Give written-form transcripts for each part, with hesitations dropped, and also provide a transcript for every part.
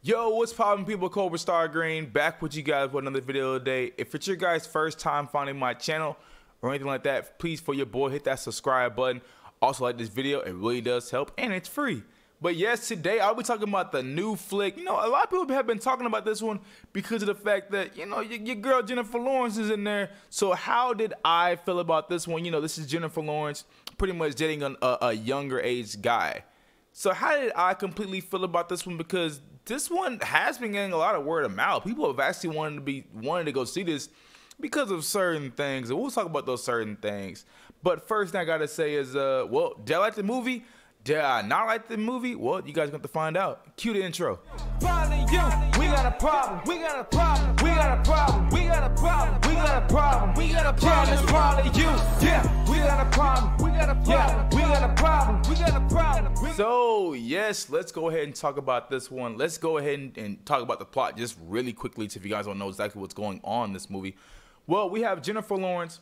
Yo, what's poppin', people? Cobra Star Green back with you guys with another video today. If it's your guys' first time finding my channel or anything like that, please, for your boy, hit that subscribe button. Also, like this video, it really does help, and it's free. But yes, today I'll be talking about the new flick. You know, a lot of people have been talking about this one because of the fact that, you know, your girl Jennifer Lawrence is in there. So how did I feel about this one? You know, this is Jennifer Lawrence pretty much dating a younger age guy. So how did I completely feel about this one? Because this one has been getting a lot of word of mouth. People have actually wanted to go see this because of certain things, and we'll talk about those certain things. But first thing I gotta say is, well, did I like the movie? Did I not like the movie? Well, you guys got to find out. Cue the intro. Probably you. We got a problem. We got a problem. We got a problem. We got a problem. We got a problem. We got a problem. It's probably you. Yeah. We got a problem. We got a problem. Yeah. We got a problem. We got a problem. So yes, let's go ahead and talk about this one. Let's go ahead and talk about the plot just really quickly, if you guys don't know exactly what's going on in this movie. Well, we have Jennifer Lawrence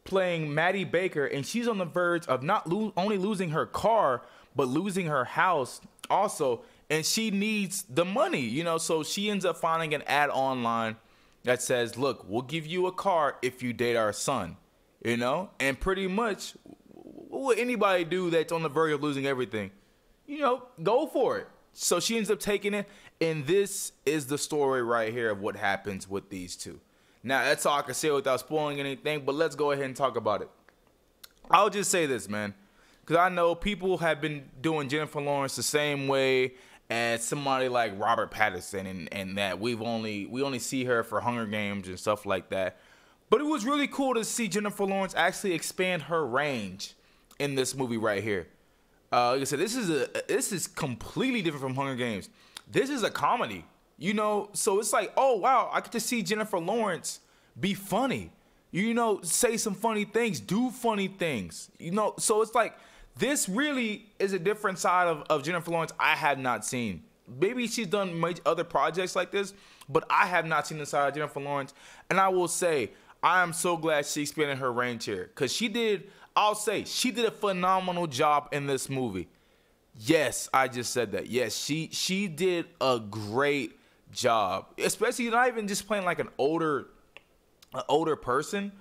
playing Maddie Baker, and she's on the verge of not only losing her car, but losing her house also, and she needs the money, you know. So she ends up finding an ad online that says, look, we'll give you a car if you date our son, you know. And pretty much what would anybody do that's on the verge of losing everything? You know, go for it. So she ends up taking it, and this is the story right here of what happens with these two. Now, that's all I can say without spoiling anything, but let's go ahead and talk about it. I'll just say this, man, because I know people have been doing Jennifer Lawrence the same way as somebody like Robert Pattinson, and that we only see her for Hunger Games and stuff like that. But it was really cool to see Jennifer Lawrence actually expand her range in this movie right here. Like I said, this is completely different from Hunger Games. This is a comedy. You know, so it's like, oh, wow, I get to see Jennifer Lawrence be funny, you know, say some funny things, do funny things, you know. So it's like, this really is a different side of Jennifer Lawrence I have not seen. Maybe she's done other projects like this, but I have not seen the side of Jennifer Lawrence. And I will say, I am so glad she expanded her range here, because I'll say, she did a phenomenal job in this movie. Yes, I just said that. Yes, she did a great job, especially not even just playing like an older person.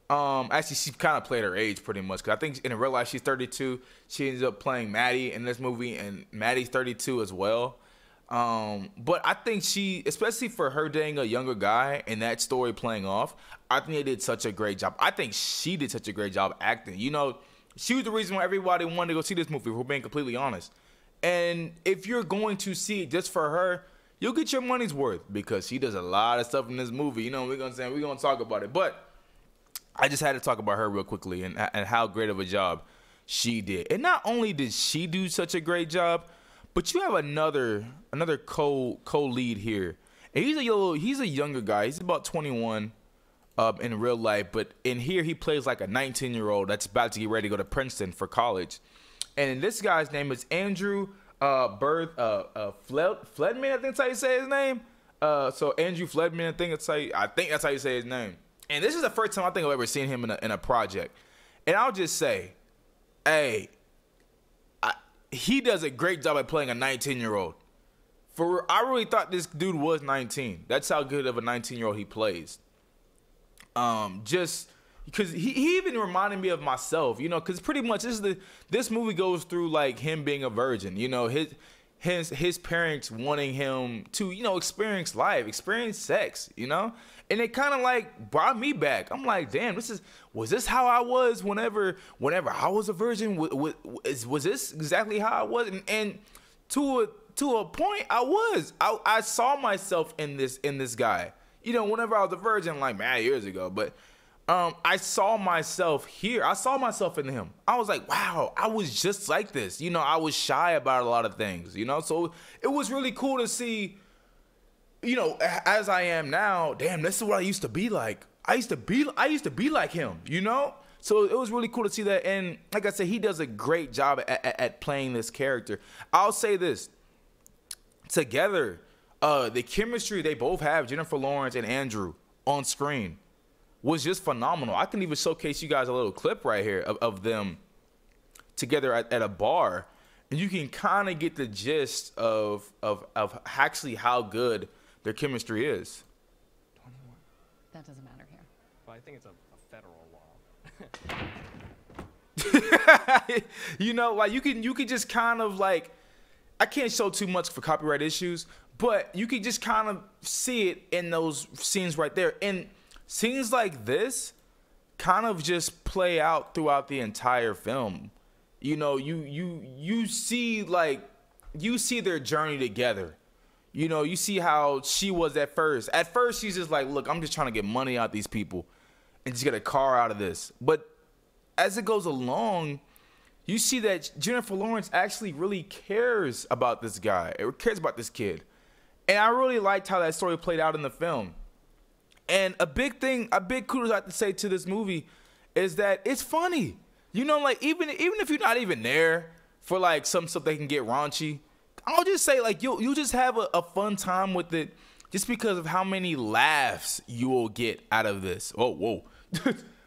Actually, she kind of played her age pretty much, because I think in real life she's 32. She ends up playing Maddie in this movie, and Maddie's 32 as well. But I think she, especially for her dating a younger guy and that story playing off, I think they did such a great job. I think she did such a great job acting. You know, she was the reason why everybody wanted to go see this movie, if we're being completely honest. And if you're going to see it just for her, you'll get your money's worth, because she does a lot of stuff in this movie. You know, we're gonna talk about it. But I just had to talk about her real quickly and how great of a job she did. And not only did she do such a great job, but you have another co-lead here. And he's a younger guy. He's about 21 in real life, but in here he plays like a 19-year-old that's about to get ready to go to Princeton for college. And this guy's name is Andrew Fledman, I think that's how you say his name. So Andrew Fledman, I think that's how you say his name. And this is the first time I think I've ever seen him in a project. And I'll just say, hey, he does a great job at playing a 19-year-old. I really thought this dude was 19. That's how good of a 19-year-old he plays. Just because he even reminded me of myself, you know, because pretty much this movie goes through like him being a virgin, you know, his parents wanting him to, you know, experience life, experience sex, you know, and it kind of like brought me back. I'm like, damn, was this how I was whenever I was a virgin? Was this exactly how I was? And to a point, I saw myself in this guy, you know, whenever I was a virgin, like mad years ago, but. I saw myself here. I saw myself in him. I was like, wow, I was just like this. You know, I was shy about a lot of things, you know? So it was really cool to see, you know, as I am now, damn, this is what I used to be like. I used to be like him, you know? So it was really cool to see that. And like I said, he does a great job at playing this character. I'll say this. Together, the chemistry they both have, Jennifer Lawrence and Andrew, on screen, was just phenomenal. I can even showcase you guys a little clip right here of them together at a bar, and you can kind of get the gist of actually how good their chemistry is. That doesn't matter here. Well, I think it's a federal law. You know, like you can just kind of like, I can't show too much for copyright issues, but you can just kind of see it in those scenes right there. And scenes like this kind of just play out throughout the entire film. You know, you see their journey together. You know, you see how she was at first. At first, she's just like, look, I'm just trying to get money out these people and just get a car out of this. But as it goes along, you see that Jennifer Lawrence actually really cares about this guy. It cares about this kid. And I really liked how that story played out in the film. And a big kudos I have to say to this movie is that it's funny. You know, like even if you're not even there for like some stuff that can get raunchy, I'll just say like you'll just have a fun time with it just because of how many laughs you will get out of this. Oh, whoa.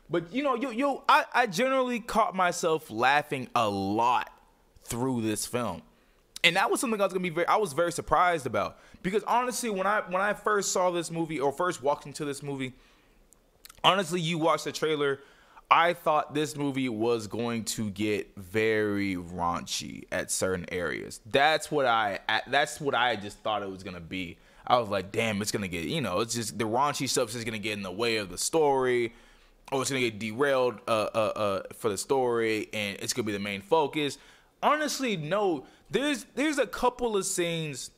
But you know, I generally caught myself laughing a lot through this film. And that was something I was very surprised about, because honestly, when I first saw this movie or first walked into this movie, honestly, you watch the trailer, I thought this movie was going to get very raunchy at certain areas. That's what I just thought it was gonna be. I was like, damn, it's gonna get, you know, it's just the raunchy stuff's just gonna get in the way of the story, or it's gonna get derailed for the story, and it's gonna be the main focus. Honestly, no. There's a couple of scenes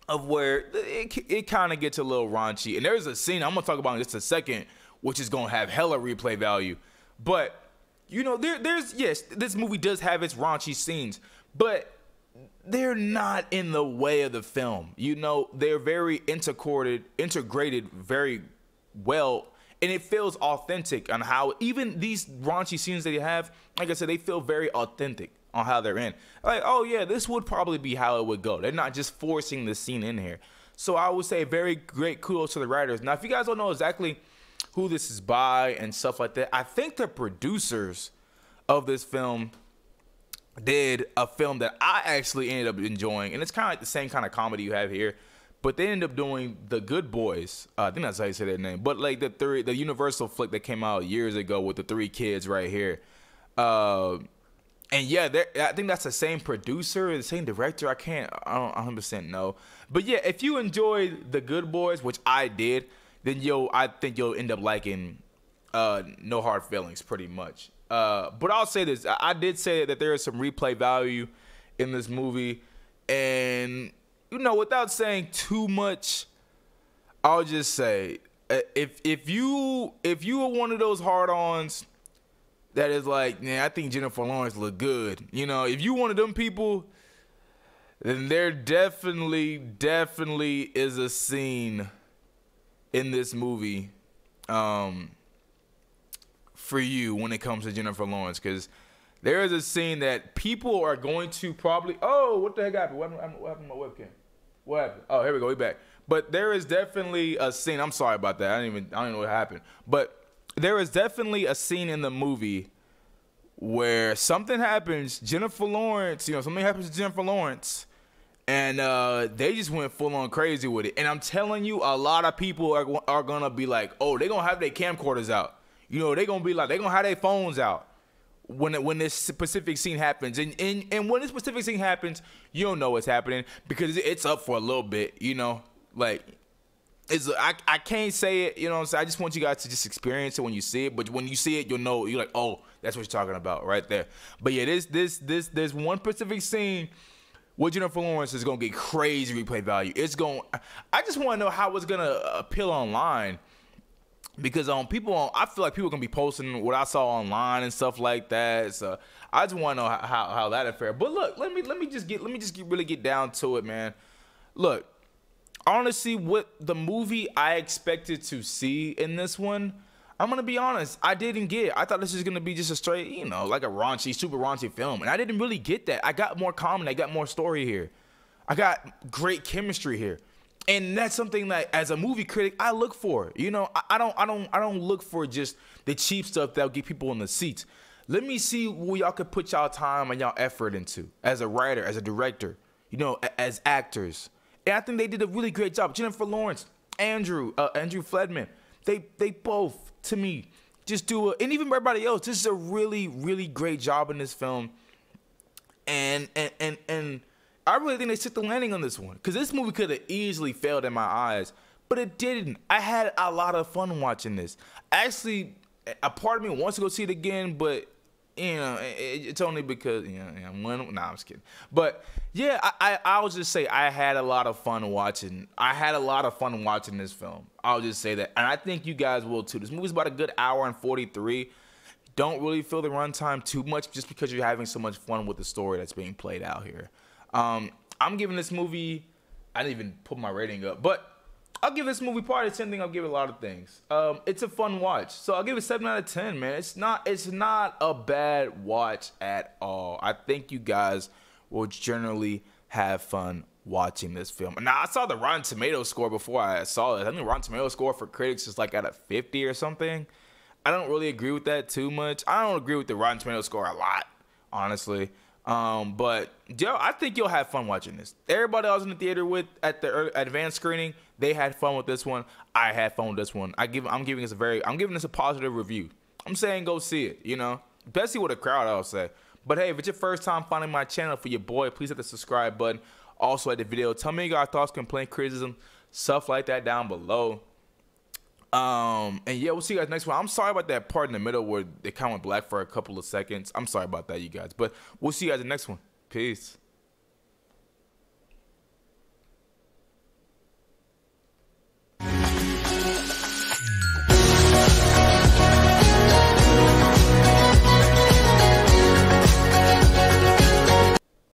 of where it kind of gets a little raunchy, and there's a scene I'm gonna talk about in just a second, which is gonna have hella replay value. But you know, yes, this movie does have its raunchy scenes, but they're not in the way of the film. You know, they're very integrated very well, and it feels authentic on how even these raunchy scenes that you have, like I said, they feel very authentic on how they're in. Like, oh yeah, this would probably be how it would go. They're not just forcing the scene in here. So I would say very great kudos to the writers. Now, if you guys don't know exactly who this is by and stuff like that, I think the producers of this film did a film that I actually ended up enjoying, and it's kind of like the same kind of comedy you have here, but they ended up doing The Good Boys. I think that's how you say that name. But like the Universal flick that came out years ago with the 3 kids right here. And yeah, I think that's the same producer, the same director. I don't 100% know. But yeah, if you enjoyed The Good Boys, which I did, then I think you'll end up liking No Hard Feelings pretty much. But I'll say this. I did say that there is some replay value in this movie. And, you know, without saying too much, I'll just say, if you are one of those hard-ons that is like, man, I think Jennifer Lawrence look good. You know, if you one of them people, then there definitely is a scene in this movie for you when it comes to Jennifer Lawrence, because there is a scene that people are going to probably, oh, what the heck happened? What happened to my webcam? What happened? Oh, here we go, we back. But there is definitely a scene. I'm sorry about that. I don't even know what happened. But there is definitely a scene in the movie where something happens. Jennifer Lawrence, you know, something happens to Jennifer Lawrence, and they just went full on crazy with it. And I'm telling you, a lot of people are gonna be like, oh, they're gonna have their camcorders out. You know, they're gonna be like, they're gonna have their phones out when this specific scene happens. And when this specific scene happens, you don't know what's happening because it's up for a little bit, you know. Like, I can't say it, you know what I'm saying? I just want you guys to just experience it when you see it. But when you see it, you'll know, you're like, oh, that's what you're talking about right there. But yeah, there's one specific scene where Jennifer Lawrence is gonna get crazy replay value. I just want to know how it's gonna appeal online, because I feel like people are gonna be posting what I saw online and stuff like that. So I just want to know how that affair. But look, let me just really get down to it, man. Look, honestly, what the movie I expected to see in this one, I'm gonna be honest, I didn't get. I thought this was gonna be just a straight, you know, like a raunchy, super raunchy film, and I didn't really get that. I got more comedy, I got more story here, I got great chemistry here, and that's something that, as a movie critic, I look for. You know, I don't look for just the cheap stuff that'll get people in the seats. Let me see what y'all could put y'all time and y'all effort into as a writer, as a director, you know, as actors. And I think they did a really great job. Jennifer Lawrence, Andrew Fledman, they both, to me, just do and even everybody else, this is a really, really great job in this film. And I really think they set the landing on this one, because this movie could have easily failed in my eyes, but it didn't. I had a lot of fun watching this. Actually, a part of me wants to go see it again, but you know, it's only because, you know, I'm just kidding. But yeah, I'll just say I had a lot of fun watching. This film. I'll just say that, and I think you guys will too. This movie's about a good hour and 43. Don't really feel the runtime too much, just because you're having so much fun with the story that's being played out here. I'm giving this movie, I didn't even put my rating up, but I'll give this movie probably the same thing I'll give a lot of things. It's a fun watch, so I'll give it 7 out of 10, man. It's not a bad watch at all. I think you guys will generally have fun watching this film. Now, I saw the Rotten Tomatoes score before I saw it. I think Rotten Tomatoes score for critics is like at a 50 or something. I don't really agree with that too much. I don't agree with the Rotten Tomatoes score a lot, honestly. But yo, I think you'll have fun watching this. Everybody I was in the theater with at the advanced screening, they had fun with this one. I had fun with this one. I'm giving this a positive review. I'm saying go see it, you know, especially with a crowd, I'll say. But hey, if it's your first time finding my channel for your boy, please hit the subscribe button. Also at the video, tell me your thoughts, complaints, criticism, stuff like that down below. And yeah, we'll see you guys next one. I'm sorry about that part in the middle where they kind of went black for a couple of seconds. I'm sorry about that, you guys. But we'll see you guys in the next one. Peace.